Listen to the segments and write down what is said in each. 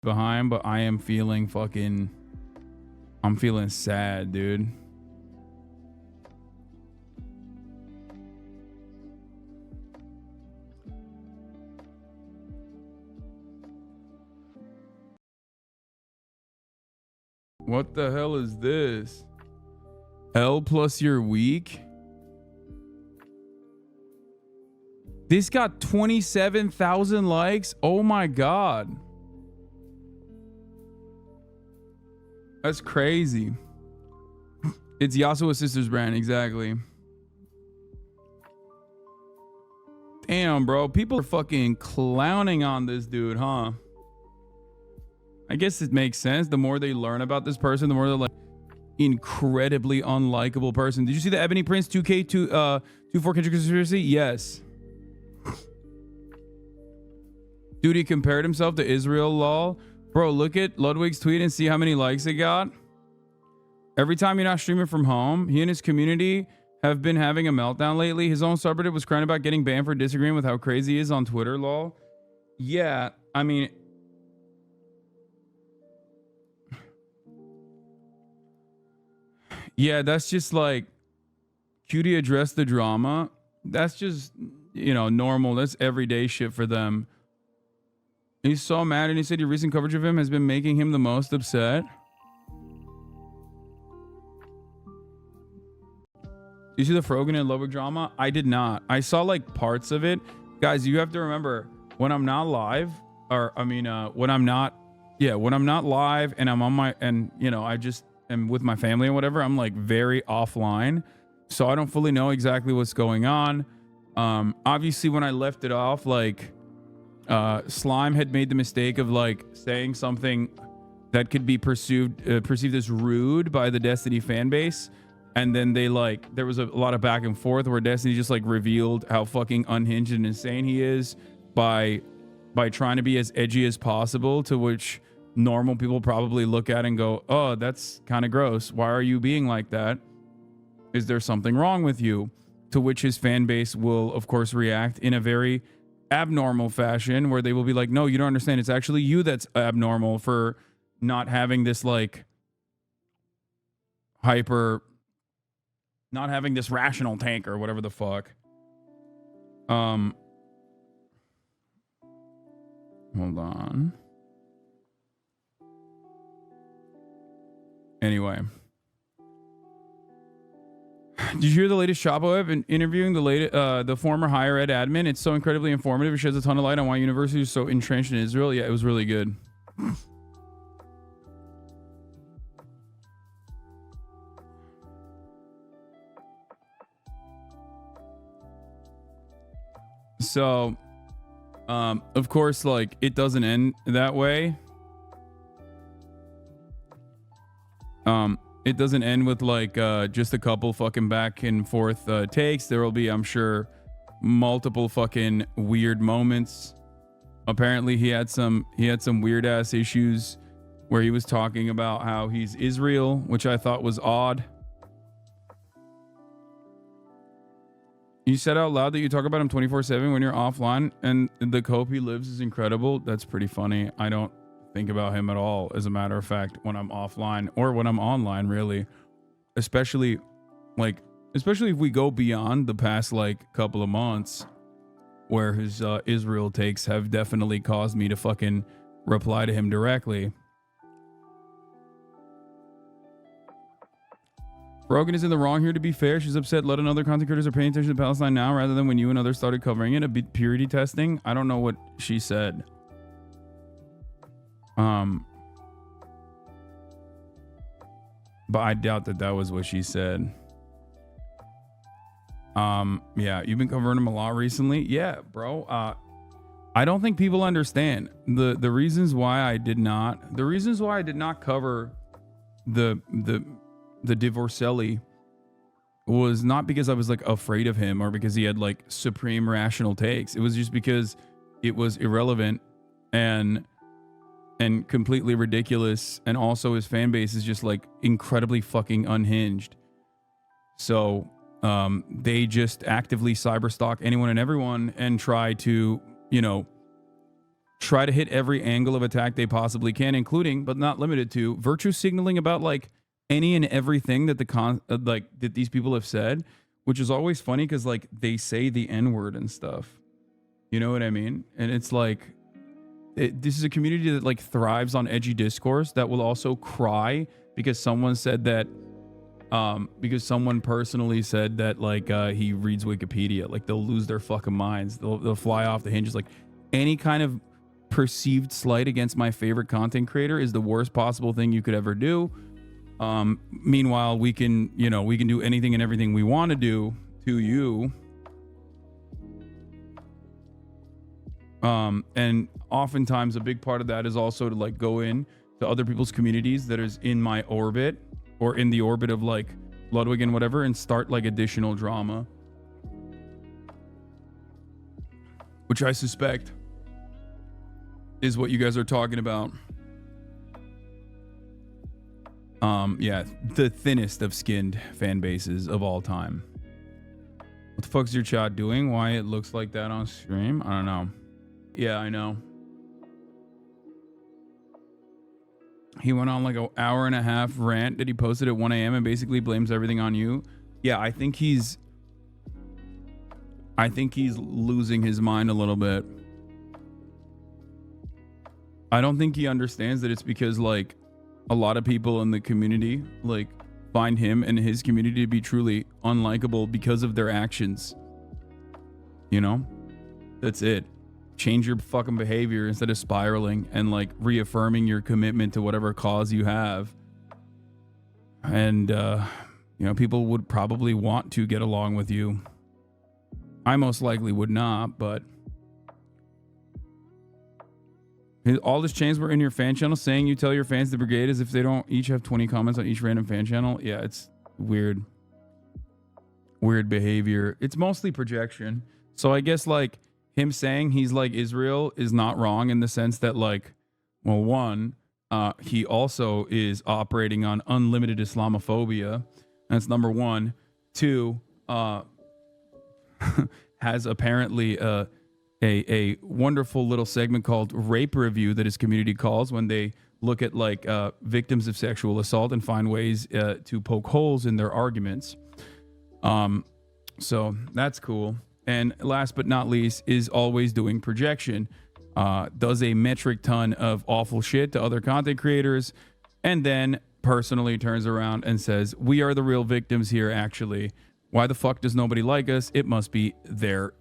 behind, but I am feeling fucking, I'm feeling sad, dude. What the hell is this? L plus your week? This got 27,000 likes? Oh my god. That's crazy. It's Yasuo Sisters brand, exactly. Damn, bro. People are fucking clowning on this dude, huh? I guess it makes sense. The more they learn about this person, the more they're like, incredibly unlikable person. Did you see the Ebony Prince 2K 24 Kendrick conspiracy? Yes. Dude, he compared himself to Israel, lol. Bro, look at Ludwig's tweet and see how many likes it got. Every time you're not streaming from home, he and his community have been having a meltdown lately. His own subreddit was crying about getting banned for disagreeing with how crazy he is on Twitter, lol. Yeah, I mean... Yeah, that's just like... Cutie addressed the drama. That's just, you know, normal. That's everyday shit for them. He's so mad, and he said your recent coverage of him has been making him the most upset. You see the Frogan and Ludwig drama? I did not. I saw like parts of it. Guys, you have to remember, when I'm not live, or I mean, when I'm not live and I'm on my, and you know, I just am with my family and whatever, I'm like very offline. So I don't fully know exactly what's going on. Obviously when I left it off, like, Slime had made the mistake of like saying something that could be perceived as rude by the Destiny fan base, and then they like there was a lot of back and forth where Destiny just like revealed how fucking unhinged and insane he is by trying to be as edgy as possible, to which normal people probably look at and go, oh, that's kind of gross, why are you being like that, is there something wrong with you? To which his fan base will of course react in a very abnormal fashion, where they will be like, no, you don't understand, it's actually you that's abnormal for not having this like not having this rational tank or whatever the fuck. Hold on. Anyway, did you hear the latest Chapo have interviewing the former higher ed admin? It's so incredibly informative. It sheds a ton of light on why universities are so entrenched in Israel. Yeah, it was really good. So, of course, like, it doesn't end that way. It doesn't end with like just a couple fucking back and forth takes. There will be, I'm sure, multiple fucking weird moments. Apparently he had some weird ass issues where he was talking about how he's Israel, which I thought was odd. You said out loud that you talk about him 24/7 when you're offline, and the cope he lives is incredible. That's pretty funny. I don't think about him at all, as a matter of fact, when I'm offline or when I'm online, really. Especially if we go beyond the past like couple of months, where his Israel takes have definitely caused me to fucking reply to him directly. Rogan is in the wrong here, to be fair. She's upset. Let another content creators are paying attention to Palestine now rather than when you and others started covering it. A bit purity testing. I don't know what she said. But I doubt that was what she said. Yeah, you've been covering him a lot recently. Yeah, bro. I don't think people understand the reasons why I did not cover the Divorcelli was not because I was like afraid of him or because he had like supreme rational takes. It was just because it was irrelevant and completely ridiculous, and also his fan base is just like incredibly fucking unhinged. So they just actively cyberstalk anyone and everyone and try to, you know, try to hit every angle of attack they possibly can, including but not limited to virtue signaling about like any and everything that that these people have said, which is always funny because like they say the N-word and stuff. You know what I mean? And it's like this is a community that like thrives on edgy discourse that will also cry because someone said that because someone personally said that like he reads Wikipedia. Like they'll lose their fucking minds. They'll fly off the hinges. Like any kind of perceived slight against my favorite content creator is the worst possible thing you could ever do. Meanwhile, we can do anything and everything we want to do to you. And oftentimes a big part of that is also to like go in to other people's communities that is in my orbit or in the orbit of like Ludwig and whatever and start like additional drama, which I suspect is what you guys are talking about. Yeah, the thinnest of skinned fan bases of all time. What the fuck is your chat doing? Why it looks like that on stream? I don't know. Yeah, I know. He went on like an hour and a half rant that he posted at 1 a.m. and basically blames everything on you. Yeah, I think he's losing his mind a little bit. I don't think he understands that it's because like a lot of people in the community like find him and his community to be truly unlikable because of their actions. You know? That's it. Change your fucking behavior instead of spiraling and like reaffirming your commitment to whatever cause you have. And people would probably want to get along with you. I most likely would not, but all this chains were in your fan channel saying you tell your fans the brigade as if they don't each have 20 comments on each random fan channel. Yeah, it's weird behavior. It's mostly projection. So I guess like him saying he's like Israel is not wrong in the sense that like, well, one, he also is operating on unlimited Islamophobia. That's number one. Two, has apparently a wonderful little segment called Rape Review that his community calls when they look at like victims of sexual assault and find ways to poke holes in their arguments. So that's cool. And last but not least is always doing projection. Does a metric ton of awful shit to other content creators and then personally turns around and says, we are the real victims here actually. Why the fuck does nobody like us? It must be their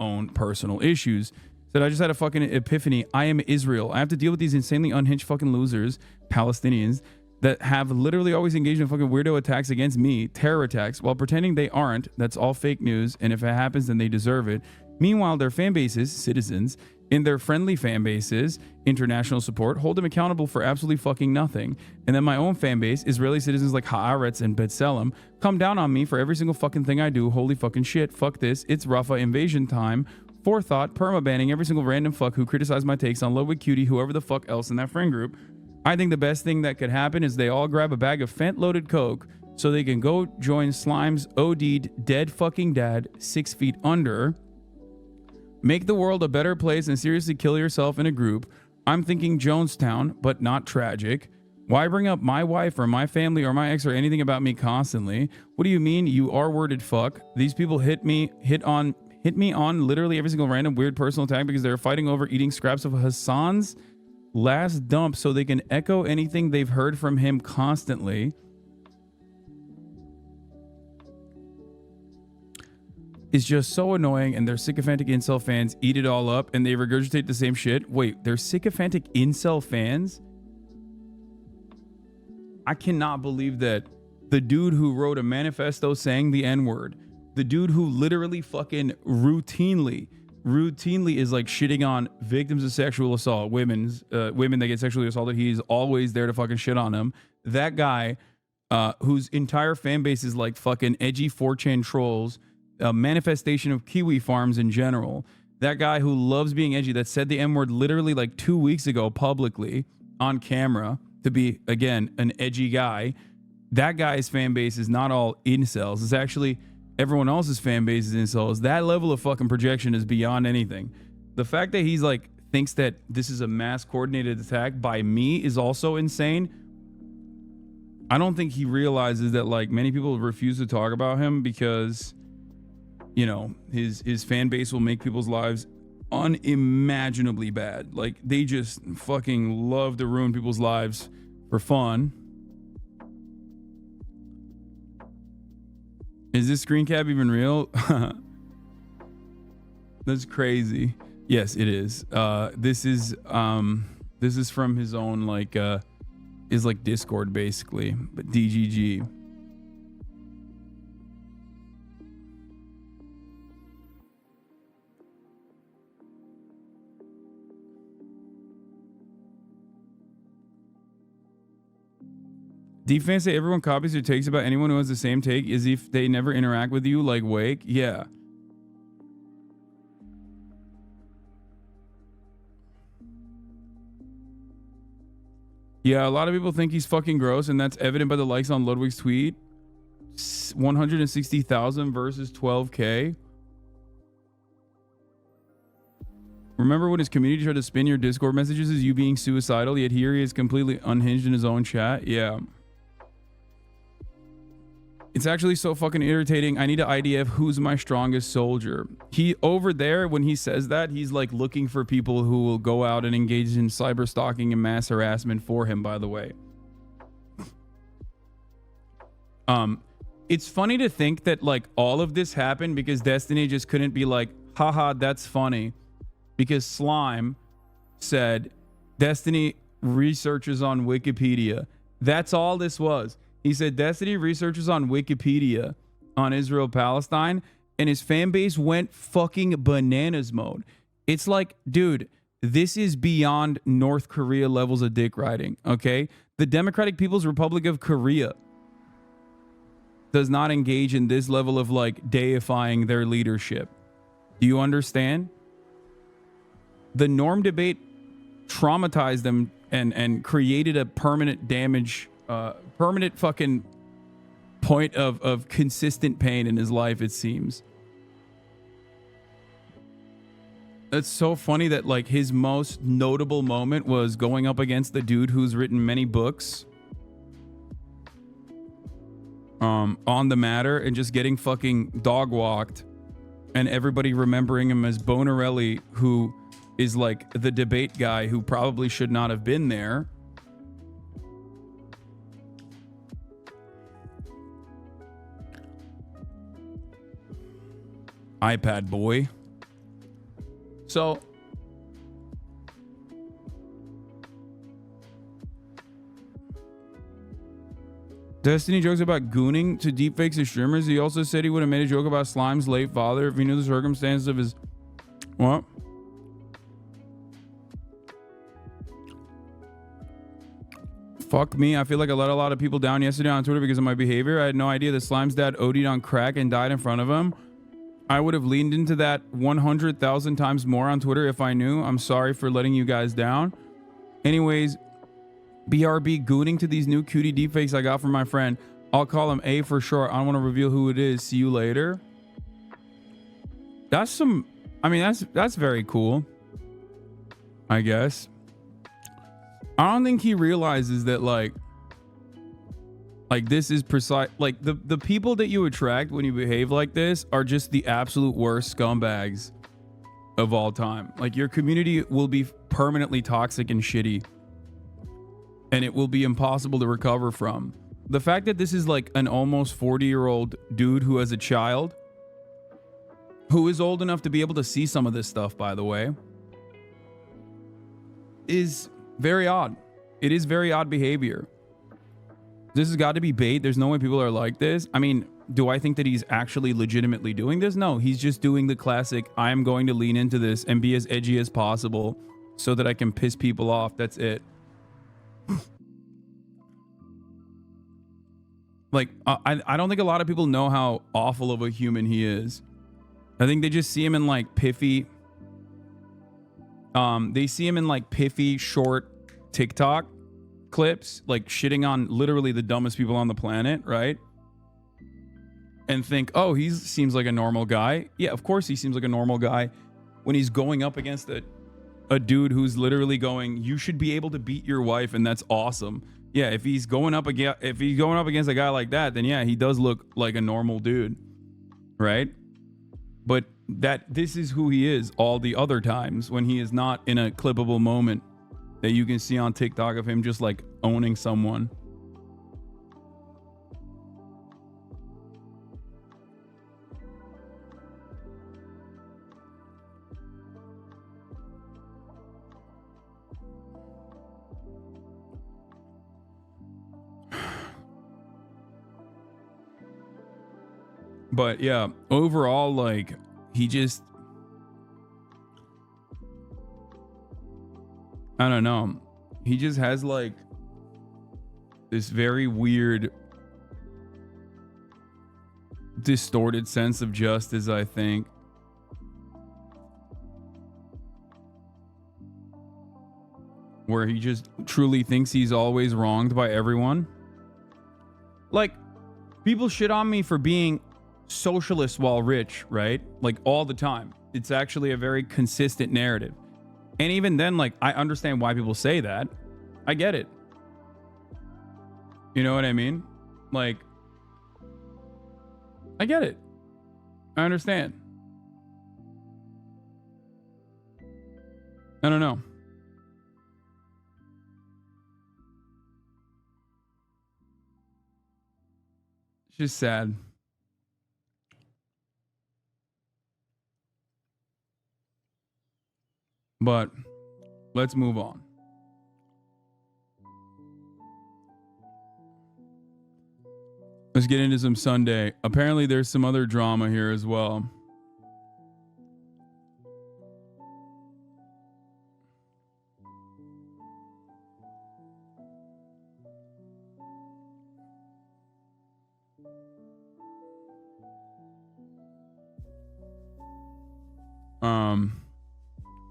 own personal issues. Said, I just had a fucking epiphany. I am Israel. I have to deal with these insanely unhinged fucking losers, Palestinians, that have literally always engaged in fucking weirdo attacks against me, terror attacks, while pretending they aren't. That's all fake news, and if it happens, then they deserve it. Meanwhile, their fan bases, citizens, in their friendly fan bases, international support, hold them accountable for absolutely fucking nothing. And then my own fan base, Israeli citizens like Haaretz and B'Tselem, come down on me for every single fucking thing I do. Holy fucking shit, fuck this. It's Rafah invasion time. Forethought, perma-banning every single random fuck who criticized my takes on Ludwig Cutie, whoever the fuck else in that friend group. I think the best thing that could happen is they all grab a bag of fent-loaded coke so they can go join Slime's OD'd dead fucking dad 6 feet under. Make the world a better place and seriously kill yourself in a group. I'm thinking Jonestown, but not tragic. Why bring up my wife or my family or my ex or anything about me constantly? What do you mean you R-worded fuck? These people hit me on literally every single random weird personal attack because they're fighting over eating scraps of Hasan's last dump so they can echo anything they've heard from him constantly. Is just so annoying, and their sycophantic incel fans eat it all up and they regurgitate the same shit. Wait, they're sycophantic incel fans? I cannot believe that the dude who wrote a manifesto saying the N-word, the dude who literally fucking routinely is like shitting on victims of sexual assault, women that get sexually assaulted, he's always there to fucking shit on them. That guy, whose entire fan base is like fucking edgy 4chan trolls, a manifestation of Kiwi farms in general. That guy who loves being edgy, that said the M-word literally like 2 weeks ago publicly on camera to be, again, an edgy guy. That guy's fan base is not all incels. It's actually everyone else's fan base is incels. That level of fucking projection is beyond anything. The fact that he's like thinks that this is a mass coordinated attack by me is also insane. I don't think he realizes that like many people refuse to talk about him because, you know, his fan base will make people's lives unimaginably bad. Like they just fucking love to ruin people's lives for fun. Is this screen cap even real? That's crazy. Yes, it is. This is from his own like is like Discord basically, but DGG. Defense say everyone copies or takes about anyone who has the same take as if they never interact with you, like Wake. Yeah. Yeah, a lot of people think he's fucking gross, and that's evident by the likes on Ludwig's tweet. 160,000 versus 12K. Remember when his community tried to spin your Discord messages as you being suicidal, yet here he is completely unhinged in his own chat? Yeah. It's actually so fucking irritating. I need to IDF who's my strongest soldier. He over there, when he says that, he's like looking for people who will go out and engage in cyber stalking and mass harassment for him, by the way. It's funny to think that like all of this happened because Destiny just couldn't be like, haha, that's funny. Because Slime said Destiny researches on Wikipedia. That's all this was. He said Destiny researches on Wikipedia on Israel-Palestine, and his fan base went fucking bananas mode. It's like, dude, this is beyond North Korea levels of dick riding, okay? The Democratic People's Republic of Korea does not engage in this level of like deifying their leadership. Do you understand? The norm debate traumatized them and created a permanent damage, permanent fucking point of consistent pain in his life, it seems. It's so funny that like his most notable moment was going up against the dude who's written many books on the matter and just getting fucking dog walked, and everybody remembering him as Bonarelli, who is like the debate guy who probably should not have been there. iPad boy. So Destiny jokes about gooning to deepfakes of streamers. He also said he would have made a joke about Slime's late father if he knew the circumstances of his... What? Fuck me. I feel like I let a lot of people down yesterday on Twitter because of my behavior. I had no idea that Slime's dad OD'd on crack and died in front of him. I would have leaned into that 100,000 times more on Twitter if I knew. I'm sorry for letting you guys down. Anyways, BRB gooning to these new cutie deepfakes I got from my friend. I'll call him A for short. I don't want to reveal who it is. See you later. That's some... I mean, that's very cool, I guess. I don't think he realizes that like this is precise. Like the people that you attract when you behave like this are just the absolute worst scumbags of all time. Like your community will be permanently toxic and shitty, and it will be impossible to recover from. The fact that this is like an almost 40-year-old dude who has a child, who is old enough to be able to see some of this stuff, by the way, is very odd. It is very odd behavior. This has got to be bait. There's no way people are like this. I mean, do I think that he's actually legitimately doing this? No, he's just doing the classic, I am going to lean into this and be as edgy as possible so that I can piss people off. That's it. Like, I don't think a lot of people know how awful of a human he is. I think they just see him in like piffy... they see him in like piffy, short TikTok clips, like shitting on literally the dumbest people on the planet, right? And think, oh, he seems like a normal guy. Yeah, of course he seems like a normal guy when he's going up against a dude who's literally going, you should be able to beat your wife, and that's awesome. Yeah, if he's going up against a guy like that, then yeah, he does look like a normal dude, right? But this is who he is all the other times when he is not in a clippable moment that you can see on TikTok of him just like owning someone. But yeah, overall, like, he just, I don't know. He just has like this very weird, distorted sense of justice, I think. Where he just truly thinks he's always wronged by everyone. Like, people shit on me for being socialist while rich, right? Like, all the time. It's actually a very consistent narrative. And even then, like, I understand why people say that. I get it. You know what I mean? Like, I get it. I understand. I don't know. It's just sad. But let's move on. Let's get into some Sunday. Apparently there's some other drama here as well.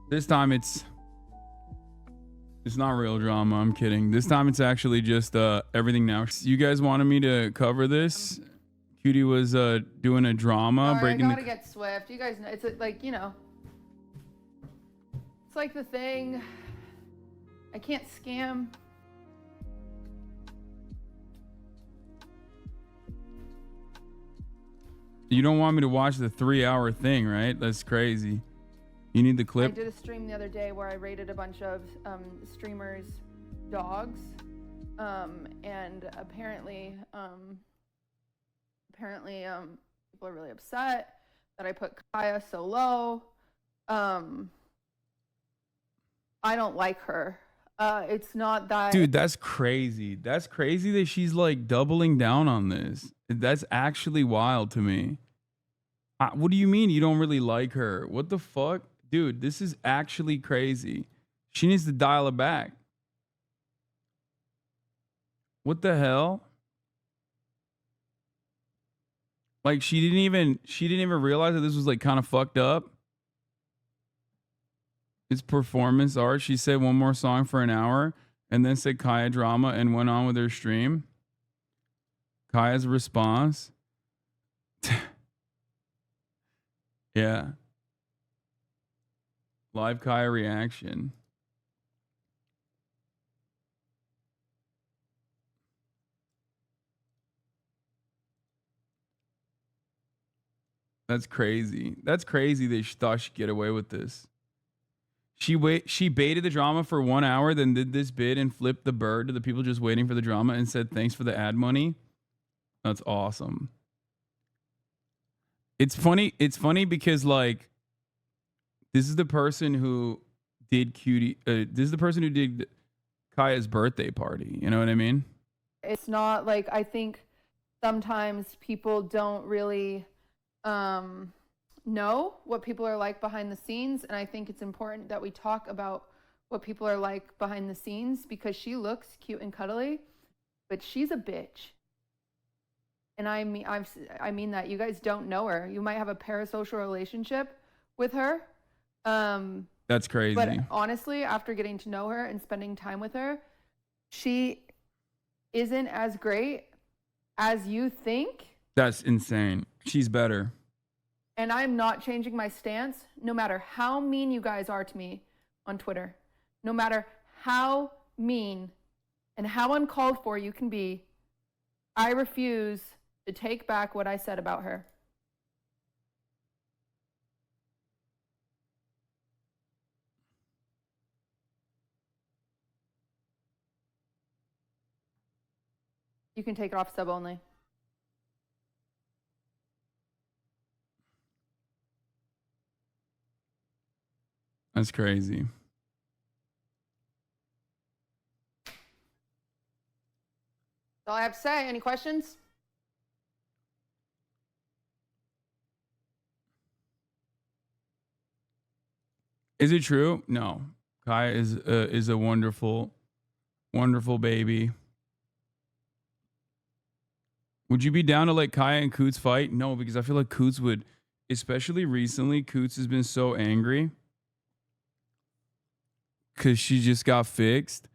This time it's not real drama. I'm kidding. This time it's actually just everything now. You guys wanted me to cover this. Cutie was doing a drama. Sorry, breaking I gotta get swift. You guys know it's like, you know, it's like the thing. I can't scam. You don't want me to watch the 3-hour thing, right? That's crazy. You need the clip. I did a stream the other day where I rated a bunch of streamers' dogs, and apparently people are really upset that I put Kaya so low. I don't like her. It's not that. Dude, that's crazy. That's crazy that she's like doubling down on this. That's actually wild to me. What do you mean you don't really like her? What the fuck? Dude, this is actually crazy. She needs to dial it back. What the hell? Like, she didn't even realize that this was like kind of fucked up. It's performance art. She said one more song for an hour and then said Kaya drama and went on with her stream. Kaya's response. Yeah. Live Kaya reaction. That's crazy. That's crazy that she thought she'd get away with this. She baited the drama for 1 hour, then did this bid and flipped the bird to the people just waiting for the drama and said thanks for the ad money. That's awesome. It's funny because like this is the person who did this is the person who did Kaya's birthday party. You know what I mean? It's not like, I think sometimes people don't really know what people are like behind the scenes, and I think it's important that we talk about what people are like behind the scenes, because she looks cute and cuddly, but she's a bitch. And I mean that. You guys don't know her. You might have a parasocial relationship with her. That's crazy. But honestly, after getting to know her and spending time with her, she isn't as great as you think. That's insane. She's better. And I'm not changing my stance, no matter how mean you guys are to me on Twitter. No matter how mean and how uncalled for you can be, I refuse to take back what I said about her. You can take it off sub only. That's crazy. That's all I have to say. Any questions? Is it true? No. Kaya is a wonderful, wonderful baby. Would you be down to let Kaya and Coots fight? No, because I feel like Coots would, especially recently, Coots has been so angry because she just got fixed.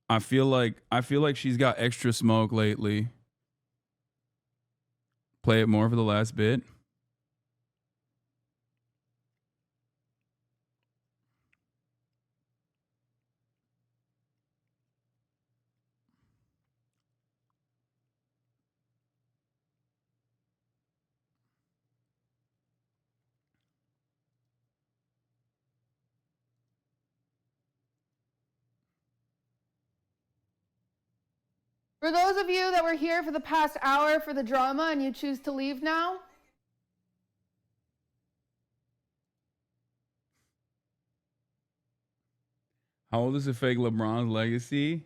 I feel like she's got extra smoke lately. Play it more for the last bit. For those of you that were here for the past hour for the drama and you choose to leave now, How old is the fake LeBron's legacy?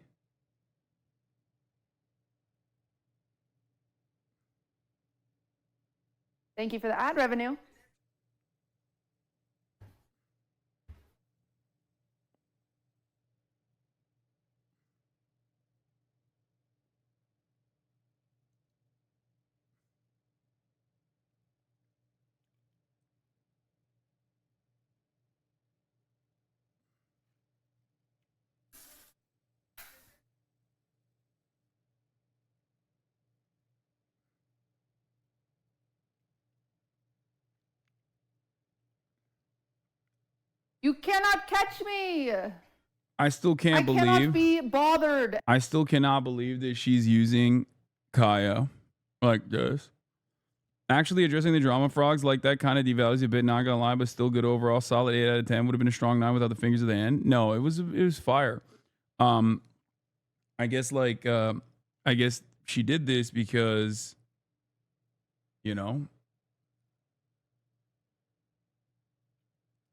thank you for the ad revenue. You cannot catch me. I still can't believe. I cannot be bothered. I still cannot believe that she's using Kaya like this. Actually, addressing the drama frogs like that kind of devalues a bit, not gonna lie, but still good overall. Solid 8 out of 10. Would have been a strong 9 without the fingers of the end. No, it was fire. I guess I guess she did this because, you know,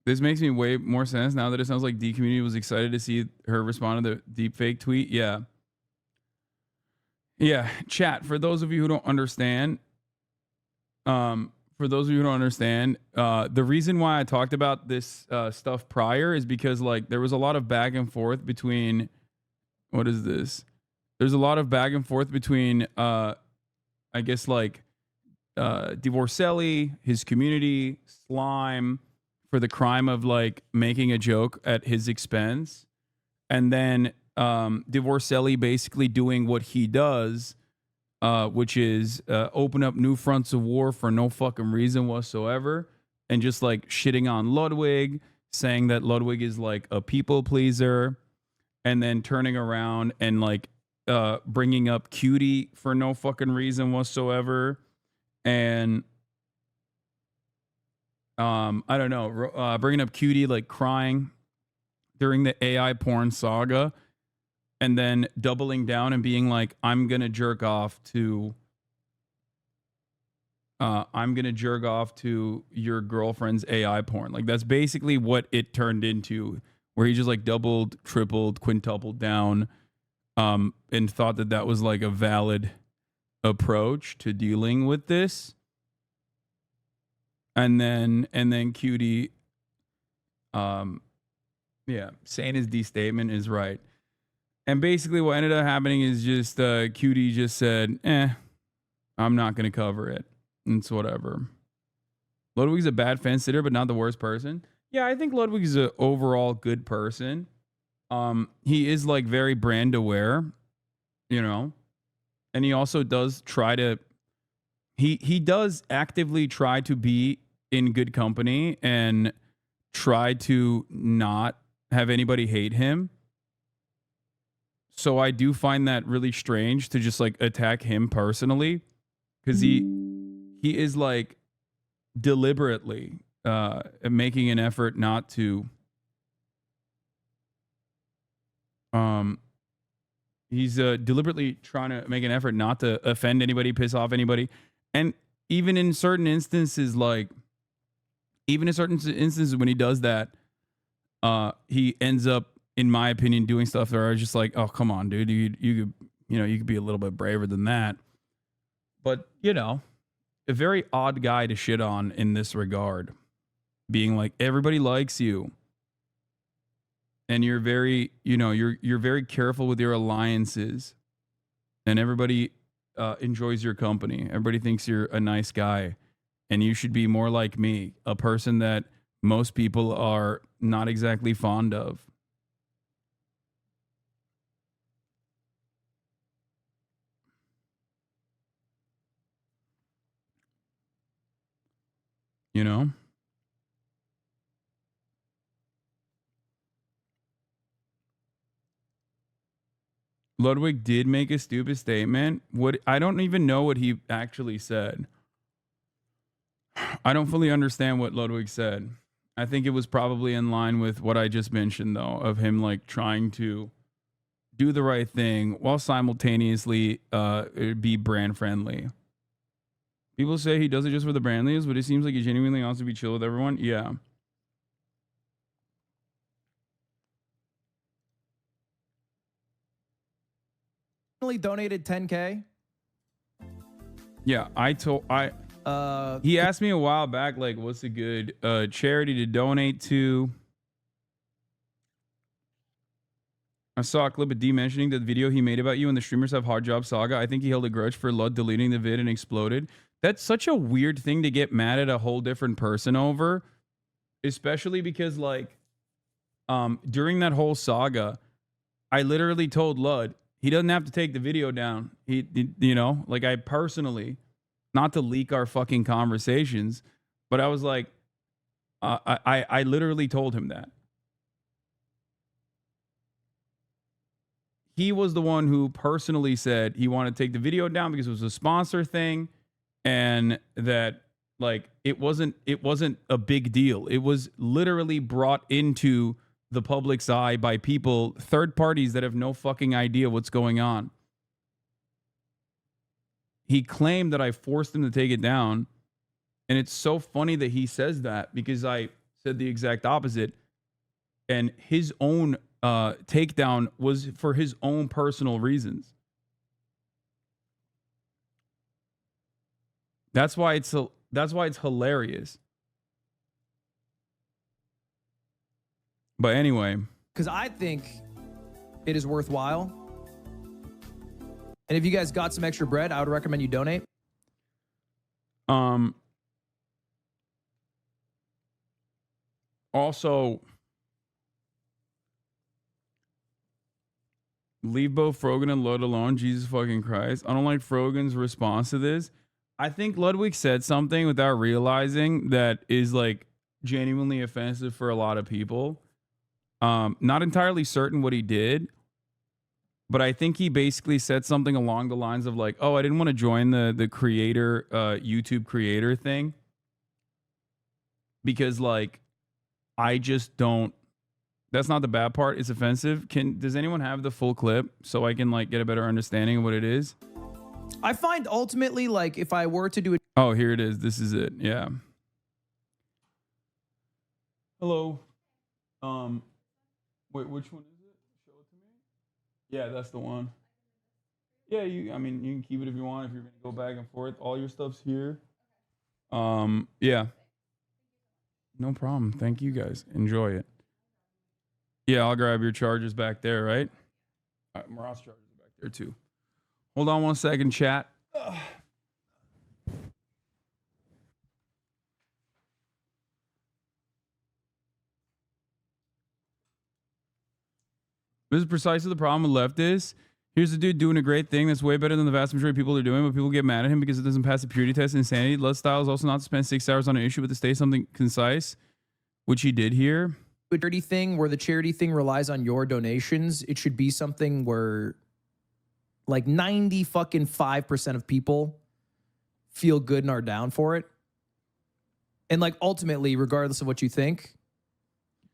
this makes me way more sense now that it sounds like D community was excited to see her respond to the deep fake tweet. Yeah. Yeah. Chat, for those of you who don't understand, the reason why I talked about this stuff prior is because like there was a lot of back and forth between, what is this? There's a lot of back and forth between I guess like Divorcelli, his community, Slime, for the crime of like making a joke at his expense, and then Divorcelli basically doing what he does, which is open up new fronts of war for no fucking reason whatsoever, and just like shitting on Ludwig, saying that Ludwig is like a people pleaser, and then turning around and like bringing up Cutie for no fucking reason whatsoever, and I don't know, bringing up Cutie like crying during the AI porn saga, and then doubling down and being like, I'm gonna jerk off to your girlfriend's AI porn. Like that's basically what it turned into, where he just like doubled, tripled, quintupled down, and thought that that was like a valid approach to dealing with this. And then Cutie, yeah, saying his D statement is right. And basically what ended up happening is just Cutie just said, I'm not going to cover it. It's whatever. Ludwig's a bad fence sitter, but not the worst person. Yeah, I think Ludwig's an overall good person. He is like very brand aware, you know, and he also does try to, he does actively try to be in good company and try to not have anybody hate him. So I do find that really strange to just like attack him personally, because he is like deliberately making an effort not to he's deliberately trying to make an effort not to offend anybody, piss off anybody. And even in certain instances, like even in certain instances when he does that, he ends up, in my opinion, doing stuff that are just like, oh, come on, dude, you could, you could be a little bit braver than that. But, a very odd guy to shit on in this regard, being like, everybody likes you. And you're very, you're very careful with your alliances, and everybody enjoys your company. Everybody thinks you're a nice guy, and you should be more like me, a person that most people are not exactly fond of. You know? Ludwig did make a stupid statement. I don't even know what he actually said. I don't fully understand what Ludwig said. I think it was probably in line with what I just mentioned, though, of him like trying to do the right thing while simultaneously be brand friendly. People say he does it just for the brand leads, but it seems like he genuinely wants to be chill with everyone. Yeah. Donated 10K. Yeah, he asked me a while back, like, what's a good charity to donate to? I saw a clip of D mentioning that the video he made about you and the streamers have hard job saga. I think he held a grudge for Lud deleting the vid and exploded. That's such a weird thing to get mad at a whole different person over, especially because like during that whole saga, I literally told Lud he doesn't have to take the video down. He like I personally, not to leak our fucking conversations, but I was like, I literally told him that. He was the one who personally said he wanted to take the video down because it was a sponsor thing, and that like it wasn't a big deal. It was literally brought into the public's eye by people, third parties that have no fucking idea what's going on. He claimed that I forced him to take it down. And it's so funny that he says that because I said the exact opposite. And his own takedown was for his own personal reasons. That's why it's hilarious. But anyway, because I think it is worthwhile. And if you guys got some extra bread, I would recommend you donate. Also, leave both Frogan and Lud alone. Jesus fucking Christ. I don't like Frogan's response to this. I think Ludwig said something without realizing that is like genuinely offensive for a lot of people. Not entirely certain what he did, but I think he basically said something along the lines of like, oh, I didn't want to join the creator, YouTube creator thing because like, I just don't, that's not the bad part. It's offensive. Does anyone have the full clip so I can like get a better understanding of what it is? I find ultimately, like if I were to do it. Oh, here it is. This is it. Yeah. Hello. Wait, which one is it? Show it to me. Yeah, that's the one. Yeah, you can keep it if you want, if you're gonna go back and forth. All your stuff's here. Yeah. No problem. Thank you guys. Enjoy it. Yeah, I'll grab your chargers back there, right? All right, Maras chargers are back there too. Hold on 1 second, chat. Ugh. This is precisely the problem with leftists. Here's the dude doing a great thing that's way better than the vast majority of people are doing, but people get mad at him because it doesn't pass the purity test. Insanity. Lud style is also not to spend 6 hours on an issue, but to stay something concise, which he did here. charity thing where the charity thing relies on your donations. It should be something where like 95% of people feel good and are down for it. And like ultimately, regardless of what you think,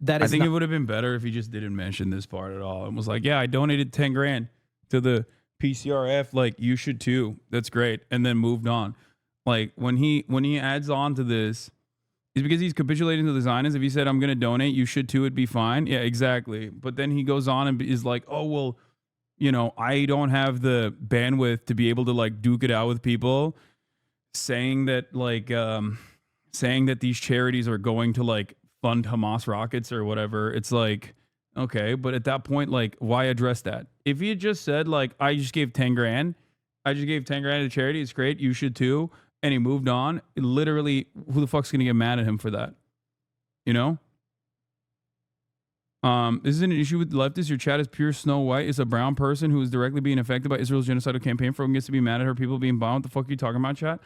that is I think it would have been better if he just didn't mention this part at all and was like, yeah, I donated 10 grand to the PCRF. Like, you should too. That's great. And then moved on. Like when he adds on to this, it's because he's capitulating to the Zionists. If he said, I'm going to donate, you should too, it'd be fine. Yeah, exactly. But then he goes on and is like, oh, well, you know, I don't have the bandwidth to be able to like duke it out with people, saying that these charities are going to like fund Hamas rockets or whatever. It's like, okay, but at that point, like, why address that? If he had just said like, I just gave 10 grand to charity, it's great, you should too, and he moved on, literally, who the fuck's gonna get mad at him for that? You know? This is an issue with leftists. Your chat is pure Snow White. It's a brown person who is directly being affected by Israel's genocidal campaign. Frogan gets to be mad at her people being bombed. What the fuck are you talking about, chat?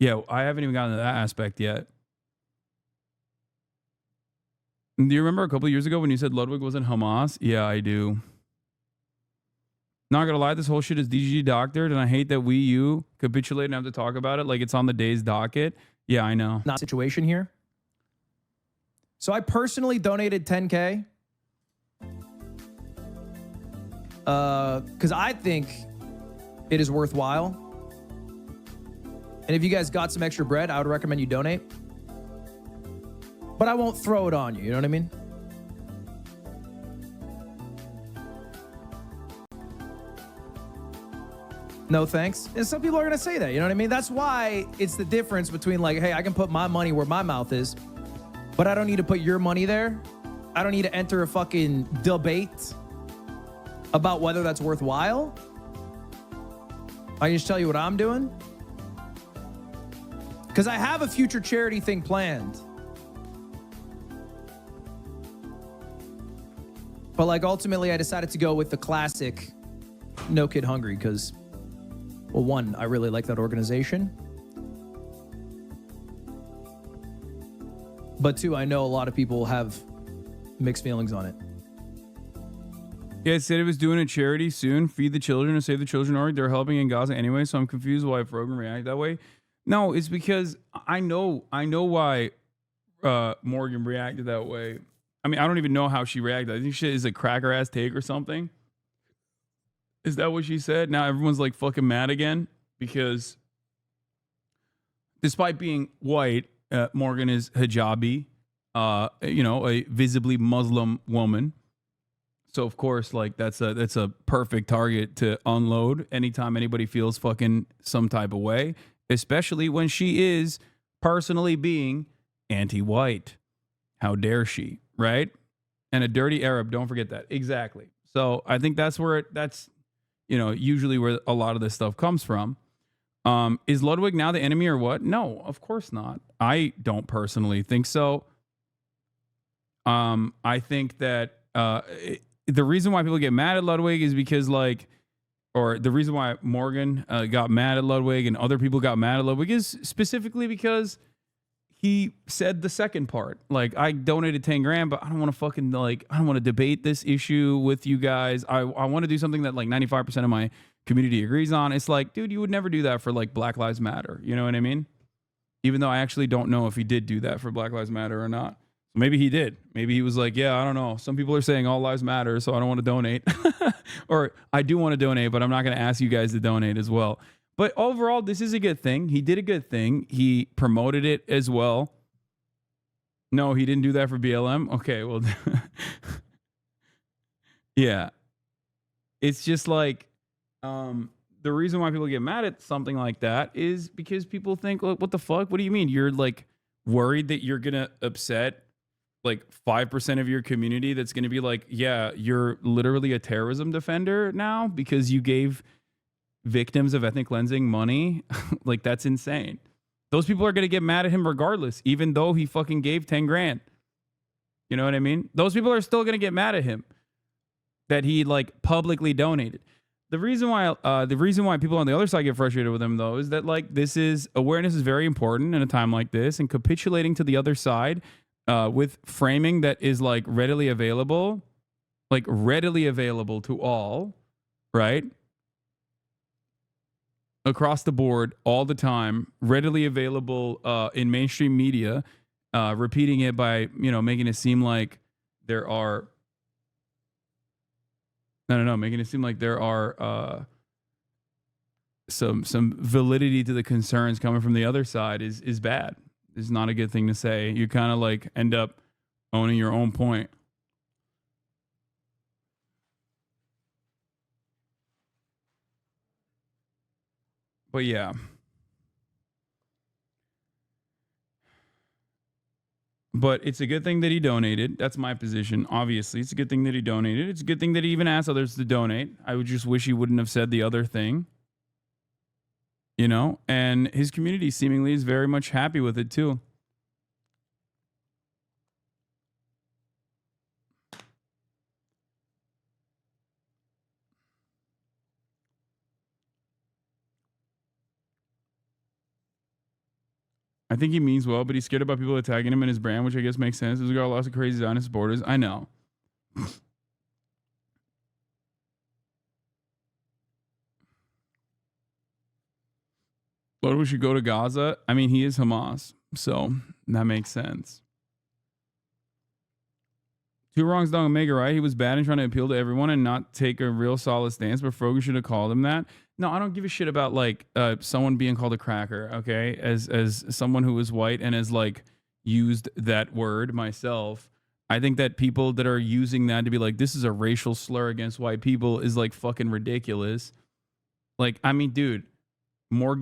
Yeah, I haven't even gotten to that aspect yet. Do you remember a couple of years ago when you said Ludwig wasn't Hamas? Yeah, I do. Not gonna lie, this whole shit is DGG doctored, and I hate that you capitulate and have to talk about it like it's on the day's docket. Yeah, I know. not situation here. So I personally donated 10K. Because I think it is worthwhile. And if you guys got some extra bread, I would recommend you donate. But I won't throw it on you. You know what I mean? No thanks. And some people are going to say that. You know what I mean? That's why it's the difference between like, hey, I can put my money where my mouth is, but I don't need to put your money there. I don't need to enter a fucking debate about whether that's worthwhile. I can just tell you what I'm doing. Because I have a future charity thing planned. But like ultimately I decided to go with the classic No Kid Hungry because, well, one, I really like that organization. But two, I know a lot of people have mixed feelings on it. Yeah, it said it was doing a charity soon, feed the children and save the children org. They're helping in Gaza anyway, so I'm confused why Frogan react that way. No, it's because I know why Morgan reacted that way. I mean, I don't even know how she reacted. I think shit is a cracker ass take or something. Is that what she said? Now everyone's like fucking mad again because despite being white, Morgan is hijabi, you know, a visibly Muslim woman. So of course, like that's a perfect target to unload anytime anybody feels fucking some type of way, especially when she is personally being anti-white. How dare she, right? And a dirty Arab, don't forget that. Exactly. So I think that's you know, usually where a lot of this stuff comes from. Is Ludwig now the enemy or what? No, of course not. I don't personally think so. I think that the reason why people get mad at Ludwig is because or the reason why Morgan got mad at Ludwig and other people got mad at Ludwig is specifically because he said the second part. Like, I donated 10 grand, but I don't want to fucking I don't want to debate this issue with you guys. I want to do something that like 95% of my community agrees on. It's like, dude, you would never do that for like Black Lives Matter. You know what I mean? Even though I actually don't know if he did do that for Black Lives Matter or not. Maybe he did. Maybe he was like, yeah, I don't know. Some people are saying all lives matter, so I don't want to donate. Or I do want to donate, but I'm not going to ask you guys to donate as well. But overall, this is a good thing. He did a good thing. He promoted it as well. No, he didn't do that for BLM? Okay, well, yeah. It's just like the reason why people get mad at something like that is because people think, look, what the fuck? What do you mean? You're like worried that you're going to upset like 5% of your community that's going to be like, yeah, you're literally a terrorism defender now because you gave victims of ethnic cleansing money. Like, that's insane. Those people are going to get mad at him regardless, even though he fucking gave 10 grand. You know what I mean? Those people are still going to get mad at him that he like publicly donated. The reason why people on the other side get frustrated with him though is that like awareness is very important in a time like this, and capitulating to the other side with framing that is like readily available to all, right? Across the board, all the time, readily available in mainstream media, repeating it by, making it seem like there are, making it seem like there are some validity to the concerns coming from the other side is bad. Is not a good thing to say. You kind of like end up owning your own point. But yeah. But it's a good thing that he donated. That's my position. Obviously, it's a good thing that he donated. It's a good thing that he even asked others to donate. I would just wish he wouldn't have said the other thing. And his community seemingly is very much happy with it too. I think he means well, but he's scared about people attacking him and his brand, which I guess makes sense. He's got lots of crazy Zionist supporters. I know. But we should go to Gaza. I mean, he is Hamas, so that makes sense. Two wrongs don't make a right. He was bad and trying to appeal to everyone and not take a real solid stance, but Frogan should have called him that. No, I don't give a shit about like someone being called a cracker, okay? As someone who is white and has like used that word myself, I think that people that are using that to be like, this is a racial slur against white people is like fucking ridiculous. Like, I mean, dude, Morgan